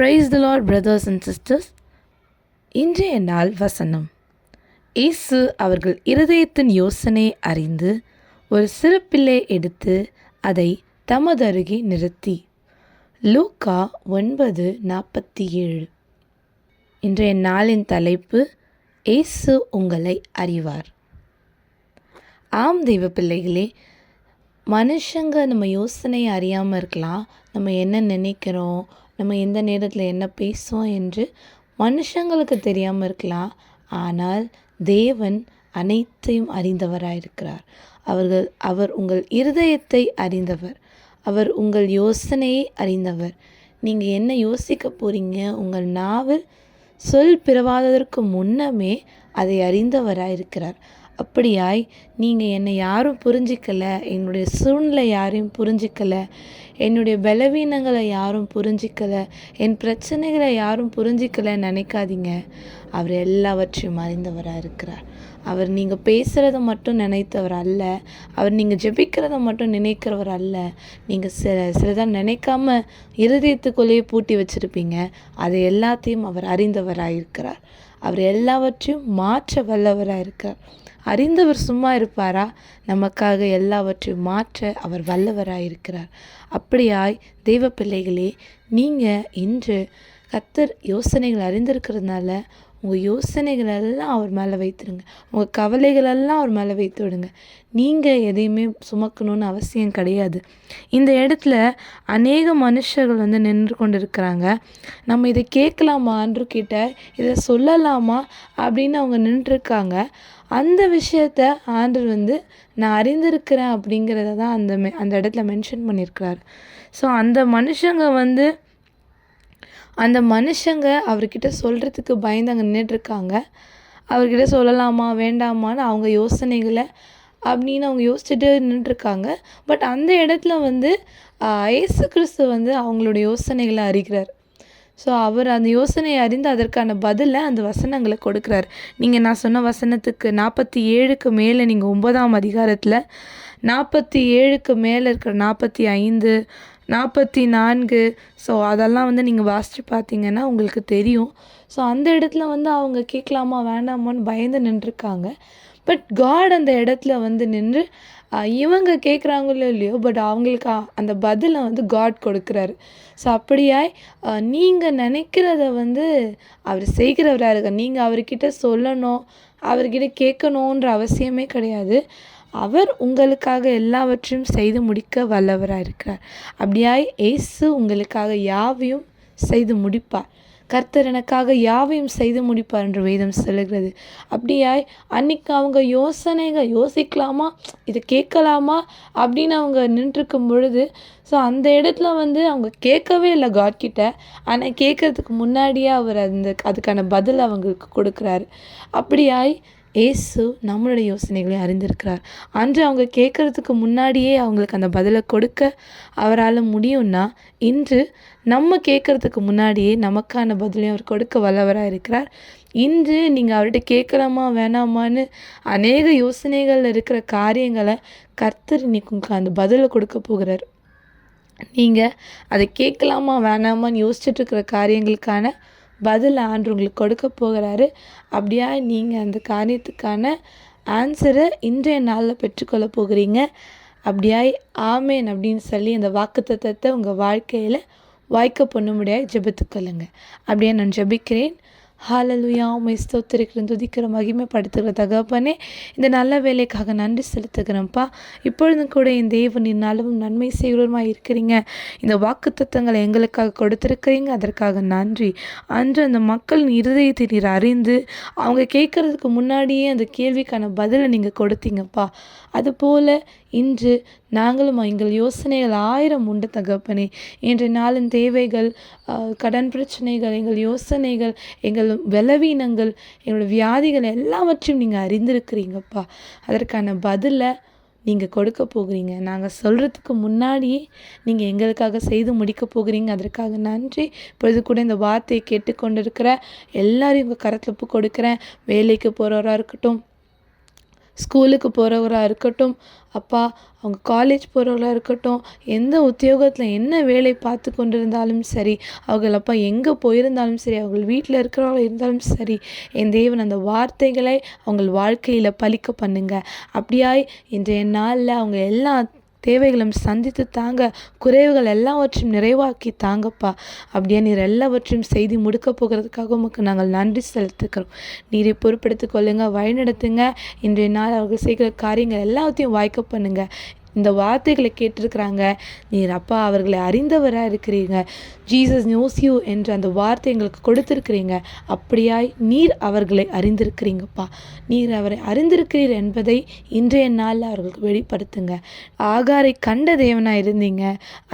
Praise the Lord, brothers and sisters. இன்றைய நாள் வசனம். இயேசு அவர்கள் இருதயத்தின் யோசனை அறிந்து ஒரு சிறு பிள்ளை எடுத்து அதை தமது அருகே நிறுத்தி. லூக்கா 9:47. இன்றைய நாளின் தலைப்பு, இயேசு உங்களை அறிவார். ஆம் தெய்வ பிள்ளைகளே, மனுஷங்க நம்ம யோசனையை அறியாமல் இருக்கலாம். நம்ம என்ன நினைக்கிறோம், நம்ம எந்த நேரத்தில் என்ன பேசுவோம் என்று மனுஷங்களுக்கு தெரியாமல் இருக்கலாம். ஆனால் தேவன் அனைத்தையும் அறிந்தவராயிருக்கிறார். அவர் உங்கள் இருதயத்தை அறிந்தவர். அவர் உங்கள் யோசனையை அறிந்தவர். நீங்கள் என்ன யோசிக்க போகிறீங்க, உங்கள் நாவில் சொல் பிறவாததற்கு முன்னமே அதை அறிந்தவராயிருக்கிறார். அப்படியாய் நீங்கள் என்னை யாரும் புரிஞ்சிக்கலை, என்னுடைய சூழ்நிலை யாரையும் புரிஞ்சிக்கலை, என்னுடைய பலவீனங்களை யாரும் புரிஞ்சிக்கலை, என் பிரச்சனைகளை யாரும் புரிஞ்சிக்கலைன்னு நினைக்காதீங்க. அவர் எல்லாவற்றையும் அறிந்தவராக இருக்கிறார். அவர் நீங்கள் பேசுகிறத மட்டும் நினைத்தவர் அல்ல. அவர் நீங்கள் ஜெபிக்கிறத மட்டும் நினைக்கிறவர் அல்ல. நீங்கள் சிலதான் நினைக்காம இருதயத்துக்குள்ளேயே பூட்டி வச்சுருப்பீங்க. அதை எல்லாத்தையும் அவர் அறிந்தவராக இருக்கிறார். அவர் எல்லாவற்றையும் மாற்ற வல்லவராக இருக்கிறார். அறிந்தவர் சும்மா இருப்பாரா? நமக்காக எல்லாவற்றையும் மாற்ற அவர் வல்லவராக இருக்கிறார். அப்படியாய் தெய்வ பிள்ளைகளே, நீங்கள் இன்று கர்த்தர் யோசனைகள் அறிந்திருக்கிறதுனால உங்கள் யோசனைகளெல்லாம் அவர் மேலே வைத்துடுங்க. உங்கள் கவலைகளெல்லாம் அவர் மேலே வைத்து விடுங்க. நீங்கள் எதையுமே சுமக்கணும்னு அவசியம் கிடையாது. இந்த இடத்துல அநேக மனுஷர்கள் நின்று கொண்டு இருக்கிறாங்க. நம்ம இதை கேட்கலாமா, ஆண்டவர்கிட்ட இதை சொல்லலாமா அப்படின்னு அவங்க நின்றுருக்காங்க. அந்த விஷயத்த ஆண்டவர் நான் அறிந்திருக்கிறேன் அப்படிங்கிறத தான் அந்த இடத்துல மென்ஷன் பண்ணியிருக்கிறார். ஸோ அந்த மனுஷங்க அவர்கிட்ட சொல்கிறதுக்கு பயந்து அங்கே நின்றுட்டுருக்காங்க. அவர்கிட்ட சொல்லலாமா வேண்டாமான்னு அவங்க யோசனைகளை அப்படின்னு அவங்க யோசிச்சுட்டு நின்றுட்டுருக்காங்க. பட் அந்த இடத்துல இயேசு கிறிஸ்து அவங்களுடைய யோசனைகளை அறிகிறார். ஸோ அவர் அந்த யோசனையை அறிந்து அதற்கான பதிலை அந்த வசனங்களை கொடுக்குறார். நான் சொன்ன வசனத்துக்கு 47க்கு மேலே நீங்கள் 9ஆம் அதிகாரத்தில் 47க்கு மேலே இருக்கிற 45, 44, ஸோ அதெல்லாம் நீங்கள் வாசித்து பார்த்தீங்கன்னா உங்களுக்கு தெரியும். ஸோ அந்த இடத்துல அவங்க கேட்கலாமா வேண்டாமான்னு பயந்து நின்றுருக்காங்க. பட் காட் அந்த இடத்துல நின்று இவங்க கேட்குறாங்களோ இல்லையோ, பட் அவங்களுக்கு அந்த பதிலை காட் கொடுக்குறாரு. ஸோ அப்படியாய் நீங்கள் நினைக்கிறத அவர் செய்கிறவராக இருக்க. நீங்கள் அவர்கிட்ட சொல்லணும், அவர்கிட்ட கேட்கணுன்ற அவசியமே கிடையாது. அவர் உங்களுக்காக எல்லாவற்றையும் செய்து முடிக்க வல்லவராக இருக்கிறார். அப்படியாய் இயேசு உங்களுக்காக யாவையும் செய்து முடிப்பார். கர்த்தர் எனக்காக யாவையும் செய்து முடிப்பார் என்று வேதம் சொல்லுகிறது. அப்படியாய் அன்னைக்கு அவங்க யோசிக்கலாமா, இதை கேட்கலாமா அப்படின்னு அவங்க நின்றுருக்கும் பொழுது, ஸோ அந்த இடத்துல அவங்க கேட்கவே இல்லை காட்கிட்ட. ஆனால் கேட்கறதுக்கு முன்னாடியே அவர் அதுக்கான பதில் அவங்களுக்கு கொடுக்குறாரு. அப்படியாய் இயேசு நம்மளுடைய யோசனைகளையும் அறிந்திருக்கிறார். அன்று அவங்க கேட்குறதுக்கு முன்னாடியே அவங்களுக்கு அந்த பதிலை கொடுக்க அவரால் முடியும்னா, இன்று நம்ம கேட்குறதுக்கு முன்னாடியே நமக்கான பதிலையும் அவர் கொடுக்க வல்லவராக இருக்கிறார். இன்று நீங்கள் அவர்கிட்ட கேட்கலாமா வேணாமான்னு அநேக யோசனைகளில் இருக்கிற காரியங்களை கர்த்தர் இன்னைக்கு உங்களுக்கு அந்த பதிலை கொடுக்க போகிறார். நீங்கள் அதை கேட்கலாமா வேணாமான்னு யோசிச்சுட்ருக்கிற காரியங்களுக்கான பதில் ஆண்டு உங்களுக்கு கொடுக்க போகிறாரு. அப்படியா நீங்கள் அந்த காரியத்துக்கான ஆன்சரை இன்றைய நாளில் பெற்றுக்கொள்ள போகிறீங்க. அப்படியாய் ஆமேன் அப்படின்னு சொல்லி அந்த வாக்குத்தத்தத்தை உங்கள் வாழ்க்கையில் வாய்க்க பண்ண முடியாது ஜெபித்துக்கொள்ளுங்க. அப்படியே நான் ஜெபிக்கிறேன். ஹல்லேலூயா, உம்மை ஸ்தோத்திரிக்கிறேன், துதிக்கிறேன், மகிமைப்படுத்துகிற தகப்பனே, இந்த நல்ல வேலைக்காக நன்றி செலுத்துகிறேன்ப்பா. இப்பொழுதும் கூட என் தேவனின் அளவும் நன்மை செய்கிறவருமாய் இருக்கிறீங்க. இந்த வாக்குத்தத்தங்களை எங்களுக்காக கொடுத்துருக்கிறீங்க, அதற்காக நன்றி. அன்று அந்த மக்களின் இருதயத்தை நீர் அறிந்து அவங்க கேட்குறதுக்கு முன்னாடியே அந்த கேள்விக்கான பதிலை நீங்கள் கொடுத்தீங்கப்பா. அதுபோல் இன்று நாங்களும் எங்கள் யோசனைகள் 1000 உண்டு தகப்பனே. இன்றைய நாளின் தேவைகள், கடன் பிரச்சனைகள், எங்கள் யோசனைகள், எங்கள் பலவீனங்கள், எங்களோட வியாதிகள் எல்லாவற்றையும் நீங்கள் அறிந்திருக்கிறீங்கப்பா. அதற்கான பதிலை நீங்கள் கொடுக்க போகிறீங்க. நாங்கள் சொல்கிறதுக்கு முன்னாடியே நீங்கள் எங்களுக்காக செய்து முடிக்க போகிறீங்க. அதற்காக நன்றி. இப்பொழுது கூட இந்த வார்த்தையை கேட்டுக்கொண்டிருக்கிற எல்லாரையும் உங்கள் கரத்தில் கொடுக்குறேன். வேலைக்கு போகிறவராக இருக்கட்டும், ஸ்கூலுக்கு போகிறவராக இருக்கட்டும், அப்பா அவங்க காலேஜ் போகிறவங்களா இருக்கட்டும், எந்த உத்தியோகத்தில் என்ன வேலை பார்த்து கொண்டிருந்தாலும் சரி, அவர்கள் அப்பா எங்கே போயிருந்தாலும் சரி, அவர்கள் வீட்டில் இருக்கிறவங்களா இருந்தாலும் சரி, என் தேவன் அந்த வார்த்தைகளை அவங்கள் வாழ்க்கையில் பலிக்க பண்ணுங்க. அப்படியாய் இன்றைய நாளில் அவங்க எல்லா தேவைகளும் சந்தித்து தாங்க, குறைவுகள் எல்லாவற்றையும் நிறைவாக்கி தாங்கப்பா. அப்படியே நீர் எல்லாவற்றையும் செய்து முடிக்க போகிறதுக்காக உமக்கு நாங்கள் நன்றி செலுத்துக்கிறோம். நீரை பொறுப்படுத்திக் கொள்ளுங்க, வழிநடத்துங்க. இன்றைய நாள் அவர்கள் செய்கிற காரியங்கள் எல்லாத்தையும் வாய்க்க பண்ணுங்க. இந்த வார்த்தைகளை கேட்டிருக்கிறாங்க. நீர் அப்பா அவர்களை அறிந்தவராக இருக்கிறீங்க. ஜீசஸ் நோஸ் யூ என்ற அந்த வார்த்தை எங்களுக்கு கொடுத்துருக்கிறீங்க. அப்படியாய் நீர் அவர்களை அறிந்திருக்கிறீங்கப்பா. நீர் அவரை அறிந்திருக்கிறீர் என்பதை இன்றைய நாளில் அவர்களுக்கு வெளிப்படுத்துங்க. ஆகாரை கண்ட தேவனாக இருந்தீங்க,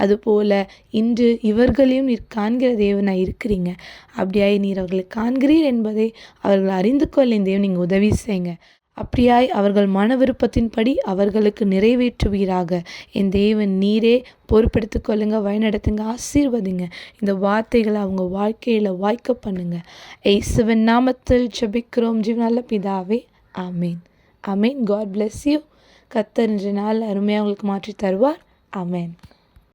அதுபோல் இன்று இவர்களையும் நீர் காண்கிற தேவனாக இருக்கிறீங்க. அப்படியாய் நீர் அவர்களை காண்கிறீர் என்பதை அவர்கள் அறிந்து கொள்ள இந்த தேவன் நீங்கள் உதவி செய்யுங்க. அப்படியாய் அவர்கள் மன விருப்பத்தின்படி அவர்களுக்கு நிறைவேற்றுவீராக. என் தேவன் நீரே பொறுப்பெடுத்து கொள்ளுங்க, வழிநடத்துங்க, ஆசீர்வதிங்க. இந்த வார்த்தைகளை அவங்க வாழ்க்கையில் வாய்க்க பண்ணுங்க. இயேசுவின் நாமத்தில் ஜெபிக்கிறோம் ஜீவனுள்ள பிதாவே, ஆமேன். ஆமேன். God bless you. கர்த்தர் இன்றைய நாள் அருமையாக உங்களுக்கு மாற்றி தருவார். ஆமேன்.